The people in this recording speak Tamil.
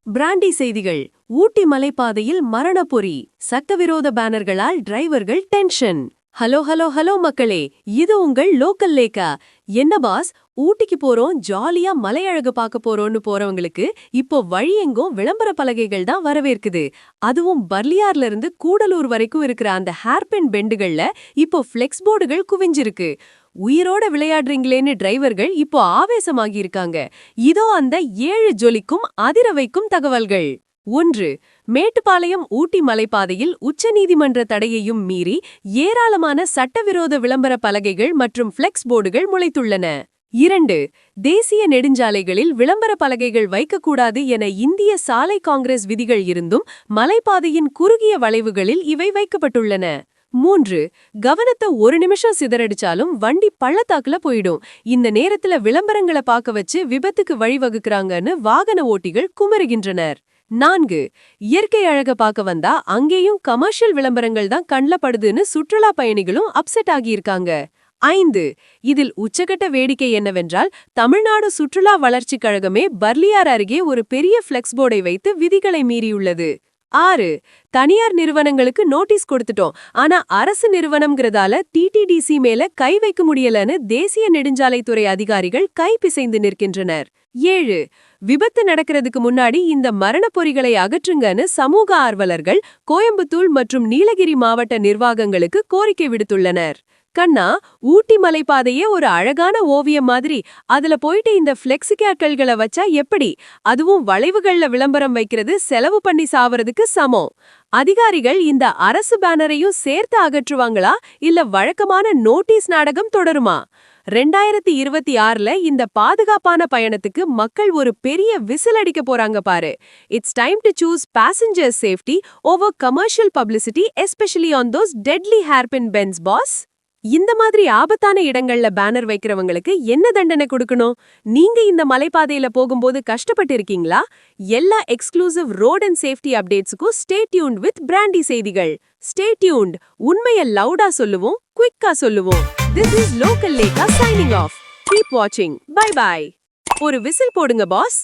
பிராண்டி செய்திகள். ஊட்டி மலைப்பாதையில் மரணப்பொறி, சட்டவிரோத பேனர்களால் டிரைவர்கள் டென்ஷன். ஹலோ ஹலோ ஹலோ மக்களே, இது உங்கள் லோக்கல் லேக்கா. என்ன பாஸ், ஊட்டிக்கு போறோம், ஜாலியா மலையழகு பார்க்க போறோம்னு போறவங்களுக்கு இப்போ வழியெங்கும் விளம்பர பலகைகள் தான் வரவேற்குது. அதுவும் பர்லியார்ல இருந்து கூடலூர் வரைக்கும் இருக்கிற அந்த ஹேர்பின் பெண்டுகள்ல இப்போ ஃபிளெக்ஸ் போர்டுகள் குவிஞ்சிருக்கு. உயிரோட விளையாடுறீங்களேன்னு டிரைவர்கள் இப்போ ஆவேசமாகி இருக்காங்க. இதோ அந்த 7 ஜொலிக்கும் அதிர வைக்கும் தகவல்கள். 1. மேட்டுப்பாளையம் ஊட்டி மலைப்பாதையில் உச்சநீதிமன்ற தடையையும் மீறி ஏராளமான சட்டவிரோத விளம்பர பலகைகள் மற்றும் ஃபிளெக்ஸ் போர்டுகள் முளைத்துள்ளன. 2. தேசிய நெடுஞ்சாலைகளில் விளம்பர பலகைகள் வைக்கக்கூடாது என இந்திய சாலை காங்கிரஸ் விதிகள் இருந்தும் மலைப்பாதையின் குறுகிய வளைவுகளில் இவை வைக்கப்பட்டுள்ளன. 3. கவனத்தை ஒரு நிமிஷம் சிதறடிச்சாலும் வண்டி பள்ளத்தாக்குல போயிடும். இந்த நேரத்துல விளம்பரங்களை பார்க்க வச்சு விபத்துக்கு வழிவகுக்கிறாங்கன்னு வாகன ஓட்டிகள் குமருகின்றனர். 4. இயற்கை அழக பார்க்க வந்தா அங்கேயும் கமர்ஷியல் விளம்பரங்கள் தான் கண்ல படுதுன்னு சுற்றுலா பயணிகளும் அப்செட் ஆகியிருக்காங்க. 5. இதில் உச்சகட்ட வேடிக்கை என்னவென்றால், தமிழ்நாடு சுற்றுலா வளர்ச்சிக் கழகமே பர்லியார் அருகே ஒரு பெரிய ஃபிளெக்ஸ் போர்டை வைத்து விதிகளை மீறியுள்ளது. 6. தனியார் நிறுவனங்களுக்கு நோட்டீஸ் கொடுத்துட்டோம், ஆனா அரசு நிறுவனம்ங்கிறதால டிடிடிசி மேல கை வைக்க முடியலன்னு தேசிய நெடுஞ்சாலைத்துறை அதிகாரிகள் கை பிசைந்து நிற்கின்றனர். 7. விபத்து நடக்கிறதுக்கு முன்னாடி இந்த மரணப் பொறிகளை அகற்றுங்கன்னு சமூக ஆர்வலர்கள் கோயம்புத்தூர் மற்றும் நீலகிரி மாவட்ட நிர்வாகங்களுக்கு கோரிக்கை விடுத்துள்ளனர். கண்ணா, ஊட்டி மலைப்பாதையே ஒரு அழகான ஓவியம் மாதிரி. அதுல போயிட்டு இந்த ஃபிளெக்ஸிகேட்களை வச்சா எப்படி? அதுவும் வளைவுகள்ல விளம்பரம் வைக்கிறது செலவு பண்ணி சாவறதுக்கு சமம். அதிகாரிகள் இந்த அரசு பேனரையும் சேர்த்து அகற்றுவாங்களா, இல்ல வழக்கமான நோட்டீஸ் நாடகம் தொடருமா? 2026ல இந்த பாதுகாப்பான பயணத்துக்கு மக்கள் ஒரு பெரிய விசில் அடிக்க போறாங்க பாரு. It's time to choose passenger safety over commercial publicity, especially on those deadly hairpin bends boss. இந்த மாதிரி ஆபத்தான இடங்கள்ல பேனர் வைக்கிறவங்களுக்கு என்ன தண்டனை கொடுக்கணும்? நீங்க இந்த மலைப்பாதையில போகும்போது கஷ்டப்பட்டு இருக்கீங்களா? எல்லா எக்ஸ்க்ளூசிவ் ரோட் அண்ட் சேஃப்டி அப்டேட்ஸுக்கும் ஸ்டே டியூன்ட் வித் பிராண்டி செய்திகள். Stay tuned. உண்மையை லவுடா சொல்லுவோம், குயிக்கா சொல்லுவோம். திஸ் இஸ் லோக்கல் லேக்கா சைனிங் ஆஃப். கீப் வாட்சிங். Bye bye. ஒரு விசில் போடுங்க பாஸ்.